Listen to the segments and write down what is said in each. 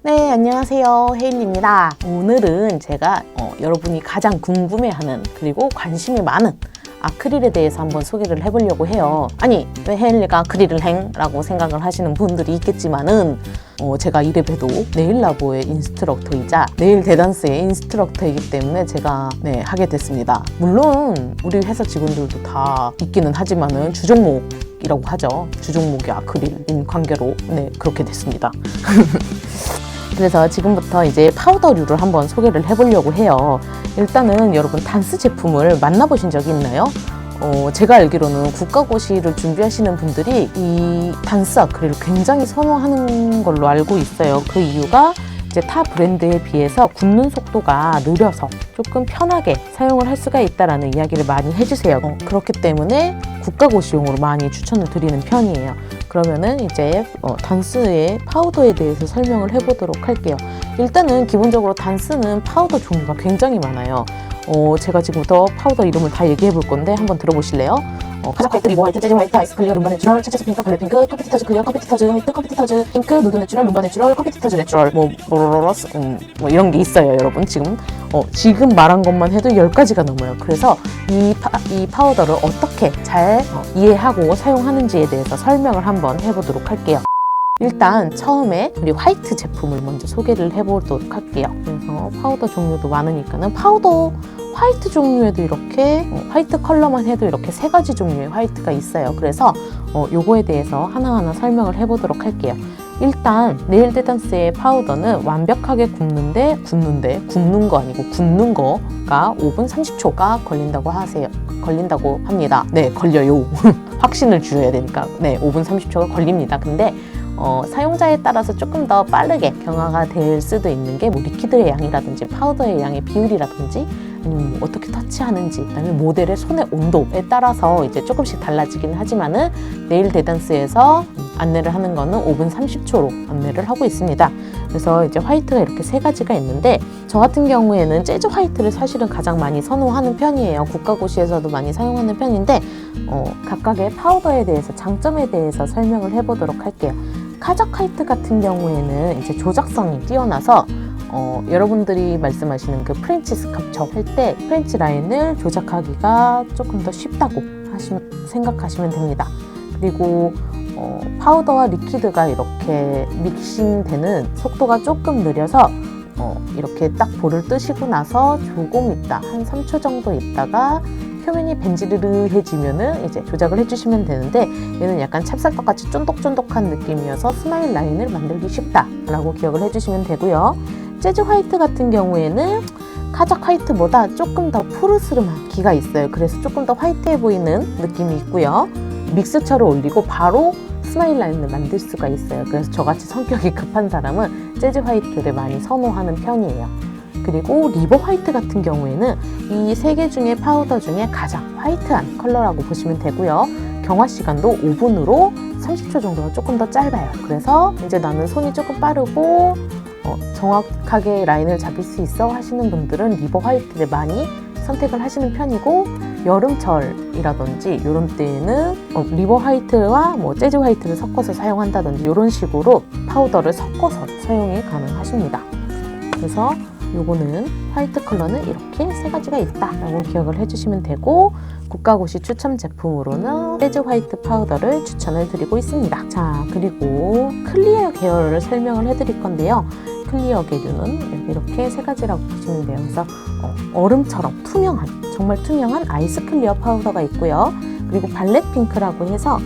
네, 안녕하세요. 혜일입니다. 오늘은 제가 여러분이 가장 궁금해하는 그리고 관심이 많은 아크릴에 대해서 한번 소개를 해보려고 해요. 아니, 왜 혜일이가 아크릴을 행? 라고 생각을 하시는 분들이 있겠지만은 제가 이래봬도 네일라보의 인스트럭터이자 네일 대단스의 인스트럭터이기 때문에 제가 하게 됐습니다. 물론 우리 회사 직원들도 다 있기는 하지만은 주종목이라고 하죠. 주종목이 아크릴인 관계로 그렇게 됐습니다. 그래서 지금부터 이제 파우더류를 한번 소개를 해보려고 해요. 일단은 여러분 단스 제품을 만나보신 적이 있나요? 제가 알기로는 국가고시를 준비하시는 분들이 이 단스 아크릴을 굉장히 선호하는 걸로 알고 있어요. 그 이유가 이제 타 브랜드에 비해서 굳는 속도가 느려서 조금 편하게 사용을 할 수가 있다라는 이야기를 많이 해주세요. 그렇기 때문에 국가고시용으로 많이 추천을 드리는 편이에요. 그러면은 이제 단스의 파우더에 대해서 설명을 해보도록 할게요. 일단은 기본적으로 단스는 파우더 종류가 굉장히 많아요. 제가 지금부터 파우더 이름을 다 얘기해 볼 건데 한번 들어보실래요? 카작 화이트, 리버 화이트, 재즈 화이트, 아이스 클리어, 룸바 내추럴, 차차스 핑크, 블랙 핑크, 컴피티터즈 클리어, 컴피티터즈 화이트, 컴피티터즈 핑크, 누드 내추럴, 룸바 내추럴, 컴피티터즈 내추럴, 뭐 이런 게 있어요, 여러분. 지금 말한 것만 해도 10가지가 넘어요. 그래서 이 파우더를 어떻게 잘 이해하고 사용하는지에 대해서 설명을 한번 해보도록 할게요. 일단 처음에 우리 화이트 제품을 먼저 소개를 해보도록 할게요. 그래서 파우더 종류도 많으니까는 화이트 종류에도 이렇게 화이트 컬러만 해도 이렇게 3가지 종류의 화이트가 있어요. 그래서 요거에 대해서 하나하나 설명을 해보도록 할게요. 일단 네일 대단스의 파우더는 완벽하게 굽는 거 아니고 굽는 거가 5분 30초가 걸린다고 합니다. 네, 걸려요. 확신을 주셔야 되니까 5분 30초가 걸립니다. 근데 사용자에 따라서 조금 더 빠르게 경화가 될 수도 있는 게 리퀴드의 양이라든지 파우더의 양의 비율이라든지 아니면 어떻게 터치하는지, 그다음에 모델의 손의 온도에 따라서 이제 조금씩 달라지긴 하지만은 네일 대단스에서 안내를 하는 거는 5분 30초로 안내를 하고 있습니다. 그래서 이제 화이트가 이렇게 3가지가 있는데 저 같은 경우에는 재즈 화이트를 사실은 가장 많이 선호하는 편이에요. 국가고시에서도 많이 사용하는 편인데 각각의 파우더에 대해서 장점에 대해서 설명을 해보도록 할게요. 카작 화이트 같은 경우에는 이제 조작성이 뛰어나서 여러분들이 말씀하시는 그 프렌치 스카프처 할 때 프렌치 라인을 조작하기가 조금 더 쉽다고 생각하시면 됩니다. 그리고 파우더와 리퀴드가 이렇게 믹싱되는 속도가 조금 느려서 이렇게 딱 볼을 뜨시고 나서 조금 있다, 한 3초 정도 있다가 표면이 벤지르르해지면은 이제 조작을 해주시면 되는데 얘는 약간 찹쌀떡같이 쫀득쫀득한 느낌이어서 스마일 라인을 만들기 쉽다라고 기억을 해주시면 되고요. 재즈 화이트 같은 경우에는 카작 화이트보다 조금 더 푸르스름한 기가 있어요. 그래서 조금 더 화이트해 보이는 느낌이 있고요. 믹스처를 올리고 바로 스마일 라인을 만들 수가 있어요. 그래서 저같이 성격이 급한 사람은 재즈 화이트를 많이 선호하는 편이에요. 그리고 리버 화이트 같은 경우에는 이 3개 중에 파우더 중에 가장 화이트한 컬러라고 보시면 되고요. 경화 시간도 5분으로 30초 정도가 조금 더 짧아요. 그래서 이제 나는 손이 조금 빠르고 정확하게 라인을 잡을 수 있어 하시는 분들은 리버 화이트를 많이 선택을 하시는 편이고, 여름철이라든지 이런 때에는 리버 화이트와 재즈 화이트를 섞어서 사용한다든지 이런 식으로 파우더를 섞어서 사용이 가능하십니다. 그래서 요거는 화이트 컬러는 이렇게 3가지가 있다라고 기억을 해주시면 되고, 국가고시 추천 제품으로는 재즈 화이트 파우더를 추천을 드리고 있습니다. 자, 그리고 클리어 계열을 설명을 해드릴 건데요. 클리어 계류는 이렇게 3가지라고 보시면 돼요. 그래서 얼음처럼 정말 투명한 아이스 클리어 파우더가 있고요. 그리고 발렛 핑크라고 해서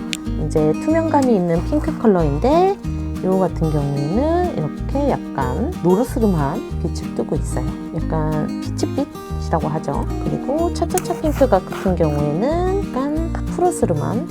이제 투명감이 있는 핑크 컬러인데 이거 같은 경우에는 이렇게 약간 노르스름한 빛을 뜨고 있어요. 약간 피치빛이라고 하죠. 그리고 차차차 핑크 같은 경우에는 약간 푸르스름한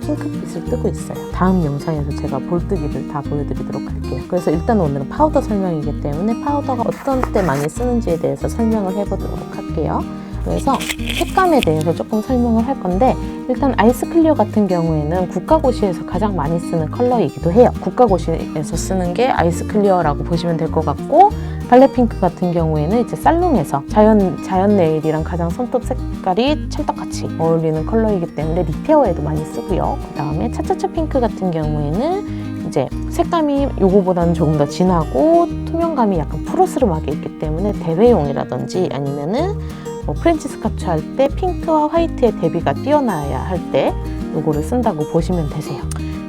핑크빛을 뜨고 있어요. 다음 영상에서 제가 볼뜨기를 다 보여드리도록 할게요. 그래서 일단 오늘은 파우더 설명이기 때문에 파우더가 어떤 때 많이 쓰는지에 대해서 설명을 해보도록 할게요. 그래서 색감에 대해서 조금 설명을 할 건데, 일단 아이스 클리어 같은 경우에는 국가고시에서 가장 많이 쓰는 컬러이기도 해요. 국가고시에서 쓰는 게 아이스 클리어라고 보시면 될 것 같고, 발렛 핑크 같은 경우에는 이제 살롱에서 자연 네일이랑 가장 손톱 색깔이 찰떡같이 어울리는 컬러이기 때문에 리페어에도 많이 쓰고요. 그 다음에 차차차 핑크 같은 경우에는 이제 색감이 요거보다는 조금 더 진하고 투명감이 약간 푸르스름하게 있기 때문에 대회용이라든지 아니면은 뭐 프렌치 스카치 할 때 핑크와 화이트의 대비가 뛰어나야 할 때 요거를 쓴다고 보시면 되세요.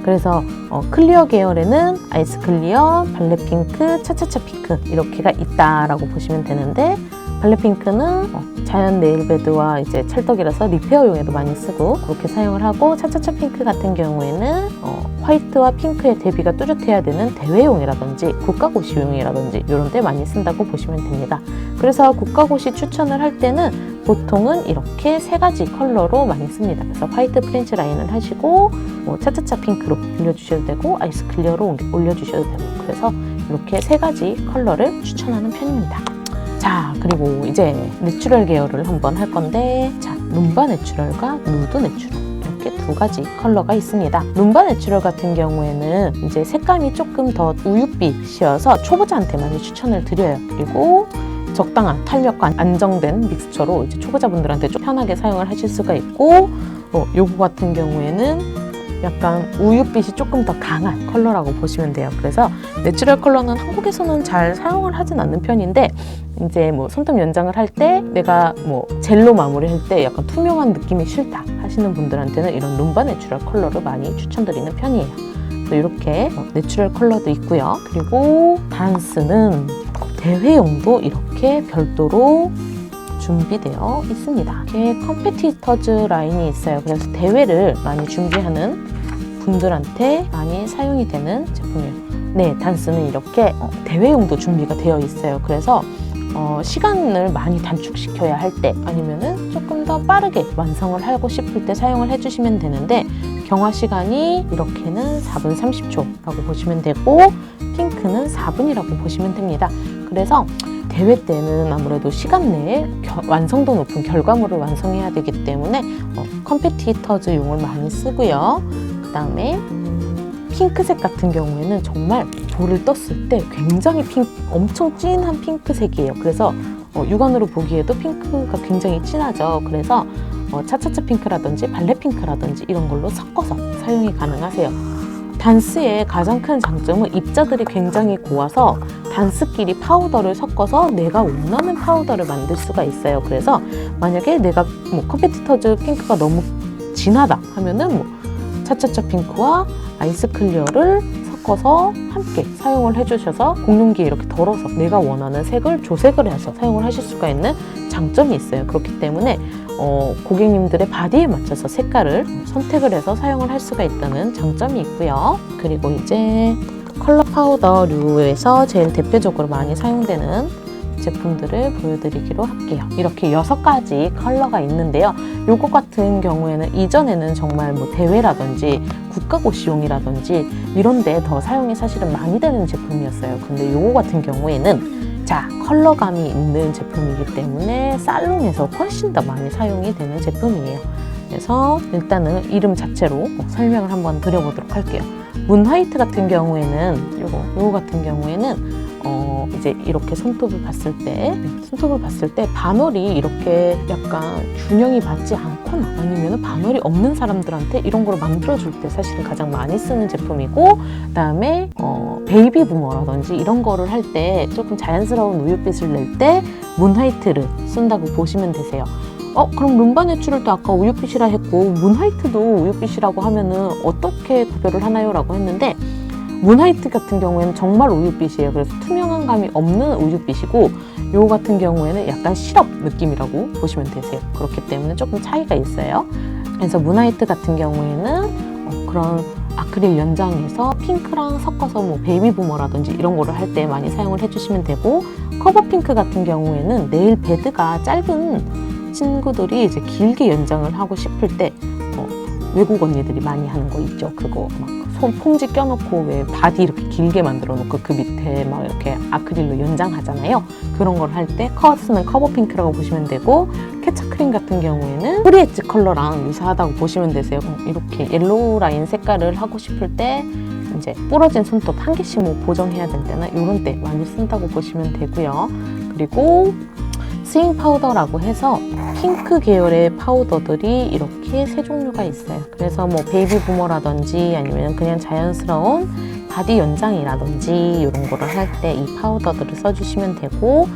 그래서 클리어 계열에는 아이스 클리어, 발레 핑크, 차차차 핑크 이렇게가 있다라고 보시면 되는데, 발레 핑크는 자연 네일베드와 이제 찰떡이라서 리페어용에도 많이 쓰고 그렇게 사용을 하고, 차차차 핑크 같은 경우에는 화이트와 핑크의 대비가 뚜렷해야 되는 대회용이라든지 국가고시용이라든지 이런 데 많이 쓴다고 보시면 됩니다. 그래서 국가고시 추천을 할 때는 보통은 이렇게 세 가지 컬러로 많이 씁니다. 그래서 화이트 프렌치 라인을 하시고 차차차 핑크로 올려주셔도 되고 아이스 클리어로 올려주셔도 되고, 그래서 이렇게 세 가지 컬러를 추천하는 편입니다. 자, 그리고 이제 내추럴 계열을 한번 할 건데, 자, 룸바 내추럴과 누드 내추럴 이렇게 두 가지 컬러가 있습니다. 룸바 내추럴 같은 경우에는 이제 색감이 조금 더 우윳빛이어서 초보자한테 많이 추천을 드려요. 그리고 적당한 탄력과 안정된 믹스처로 이제 초보자분들한테 좀 편하게 사용을 하실 수가 있고, 요거 같은 경우에는 약간 우윳빛이 조금 더 강한 컬러라고 보시면 돼요. 그래서 내추럴 컬러는 한국에서는 잘 사용을 하진 않는 편인데, 이제 뭐 손톱 연장을 할 때 내가 뭐 젤로 마무리할 때 약간 투명한 느낌이 싫다 하시는 분들한테는 이런 룸바 내추럴 컬러를 많이 추천드리는 편이에요. 그래서 이렇게 내추럴 컬러도 있고요. 그리고 단스는 대회용도 이렇게 별도로 준비되어 있습니다. 이렇게 컴페티터즈 라인이 있어요. 그래서 대회를 많이 준비하는 분들한테 많이 사용이 되는 제품이에요. 네, 단스는 이렇게 대회용도 준비가 되어 있어요. 그래서 시간을 많이 단축시켜야 할 때, 아니면은 조금 더 빠르게 완성을 하고 싶을 때 사용을 해주시면 되는데, 경화 시간이 이렇게는 4분 30초라고 보시면 되고, 핑크는 4분이라고 보시면 됩니다. 그래서 대회 때는 아무래도 시간 내에 완성도 높은 결과물을 완성해야 되기 때문에 컴페티터즈용을 많이 쓰고요. 그 다음에 핑크색 같은 경우에는 정말 돌을 떴을 때 굉장히 엄청 진한 핑크색이에요. 그래서 육안으로 보기에도 핑크가 굉장히 진하죠. 그래서 차차차 핑크라든지 발레 핑크라든지 이런 걸로 섞어서 사용이 가능하세요. 단스의 가장 큰 장점은 입자들이 굉장히 고와서 단스끼리 파우더를 섞어서 내가 원하는 파우더를 만들 수가 있어요. 그래서 만약에 내가 뭐 컴페티터즈 핑크가 너무 진하다 하면은 뭐 차차차 핑크와 아이스 클리어를 섞어서 함께 사용을 해주셔서 공용기에 이렇게 덜어서 내가 원하는 색을 조색을 해서 사용을 하실 수가 있는 장점이 있어요. 그렇기 때문에 고객님들의 바디에 맞춰서 색깔을 선택을 해서 사용을 할 수가 있다는 장점이 있고요. 그리고 이제 컬러 파우더류에서 제일 대표적으로 많이 사용되는 제품들을 보여드리기로 할게요. 이렇게 6가지 컬러가 있는데요. 요거 같은 경우에는 이전에는 정말 뭐 대회라든지 국가고시용이라든지 이런 데 더 사용이 사실은 많이 되는 제품이었어요. 근데 요거 같은 경우에는 자, 컬러감이 있는 제품이기 때문에 살롱에서 훨씬 더 많이 사용이 되는 제품이에요. 그래서 일단은 이름 자체로 설명을 한번 드려보도록 할게요. 문 화이트 같은 경우에는 요거 같은 경우에는 이제 이렇게 손톱을 봤을 때 반월이 이렇게 약간 균형이 맞지 않거나 아니면 반월이 없는 사람들한테 이런 걸 만들어줄 때 사실은 가장 많이 쓰는 제품이고, 그다음에 베이비 부머라든지 이런 거를 할 때 조금 자연스러운 우윳빛을 낼 때 문 화이트를 쓴다고 보시면 되세요. 그럼 룸바 내추럴도 아까 우윳빛이라 했고 문 화이트도 우윳빛이라고 하면은 어떻게 구별을 하나요? 라고 했는데, 문 화이트 같은 경우에는 정말 우윳빛이에요. 그래서 투명한 감이 없는 우윳빛이고, 요거 같은 경우에는 약간 시럽 느낌이라고 보시면 되세요. 그렇기 때문에 조금 차이가 있어요. 그래서 문 화이트 같은 경우에는 그런 아크릴 연장에서 핑크랑 섞어서 뭐 베이비 부머라든지 이런 거를 할 때 많이 사용을 해주시면 되고, 커버 핑크 같은 경우에는 네일 베드가 짧은 친구들이 이제 길게 연장을 하고 싶을 때 외국 언니들이 많이 하는 거 있죠. 그거 막 손 퐁지 껴놓고 왜 바디 이렇게 길게 만들어 놓고 그 밑에 막 이렇게 아크릴로 연장하잖아요. 그런 걸 할 때 쓰는 커버 핑크라고 보시면 되고, 케찹 크림 같은 경우에는 프리 엣지 컬러랑 유사하다고 보시면 되세요. 이렇게 옐로우 라인 색깔을 하고 싶을 때 이제 부러진 손톱 한 개씩 뭐 보정해야 될 때나 이런 때 많이 쓴다고 보시면 되고요. 그리고 스윙 파우더라고 해서 핑크 계열의 파우더들이 이렇게 세 종류가 있어요. 그래서 뭐 베이비 부머라든지 아니면 그냥 자연스러운 바디 연장이라든지 이런 거를 할 때 이 파우더들을 써주시면 되고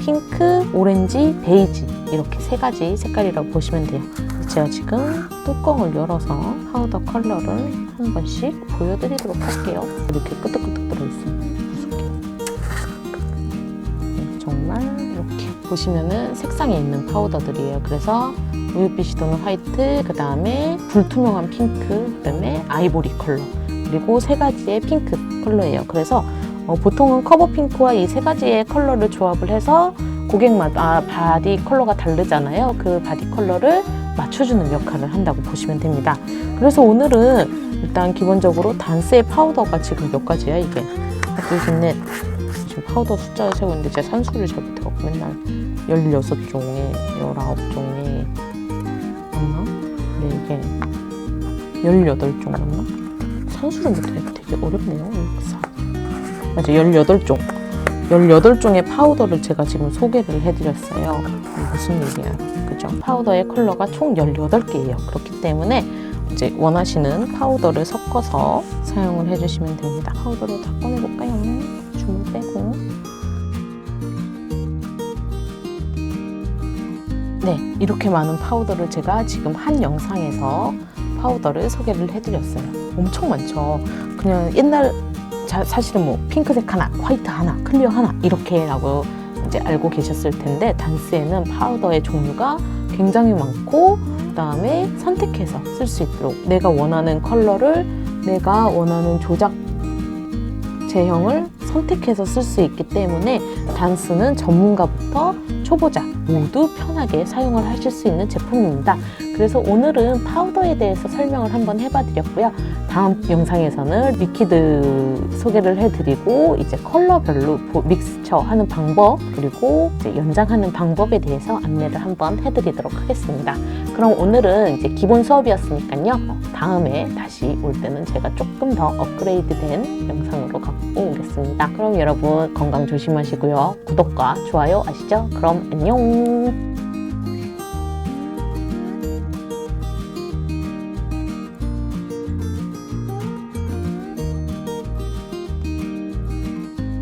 핑크, 오렌지, 베이지 이렇게 세 가지 색깔이라고 보시면 돼요. 제가 지금 뚜껑을 열어서 파우더 컬러를 한 번씩 보여드리도록 할게요. 이렇게 끄덕끄덕 들어있어요. 정말 이렇게 보시면은 색상이 있는 파우더들이에요. 그래서 우윳빛이 도는 화이트, 그 다음에 불투명한 핑크, 그 다음에 아이보리 컬러, 그리고 세 가지의 핑크 컬러예요. 그래서 보통은 커버 핑크와 이 세 가지의 컬러를 조합을 해서 고객마다 바디 컬러가 다르잖아요. 그 바디 컬러를 맞춰주는 역할을 한다고 보시면 됩니다. 그래서 오늘은 일단 기본적으로 단스의 파우더가 지금 몇 가지야 이게? 하나, 둘, 셋, 넷. 지금 파우더 숫자를 세고 있는데 제가 산수를 잘 못해갖고 맨날 16종에 19종에 맞나? 근데 이게 18종 맞나? 산수를 못해 되게 어렵네요. 맞아, 18종. 18종의 파우더를 제가 지금 소개를 해드렸어요. 무슨 얘기야, 그죠? 파우더의 컬러가 총 18개예요. 그렇기 때문에 이제 원하시는 파우더를 섞어서 사용을 해주시면 됩니다. 파우더를 다 꺼내볼까요? 줌을 빼고. 네, 이렇게 많은 파우더를 제가 지금 한 영상에서 파우더를 소개를 해드렸어요. 엄청 많죠? 그냥 옛날 사실은 뭐 핑크색 하나, 화이트 하나, 클리어 하나 이렇게라고 이제 알고 계셨을 텐데 단스에는 파우더의 종류가 굉장히 많고 그 다음에 선택해서 쓸 수 있도록 내가 원하는 컬러를 내가 원하는 조작 제형을 선택해서 쓸 수 있기 때문에 단스는 전문가부터 초보자 모두 편하게 사용을 하실 수 있는 제품입니다. 그래서 오늘은 파우더에 대해서 설명을 한번 해봐드렸고요. 다음 영상에서는 리퀴드 소개를 해드리고 이제 컬러별로 믹스처 하는 방법 그리고 이제 연장하는 방법에 대해서 안내를 한번 해드리도록 하겠습니다. 그럼 오늘은 이제 기본 수업이었으니까요. 다음에 다시 올 때는 제가 조금 더 업그레이드된 영상으로 갖고 오겠습니다. 그럼 여러분 건강 조심하시고요. 구독과 좋아요 아시죠? 그럼 안녕!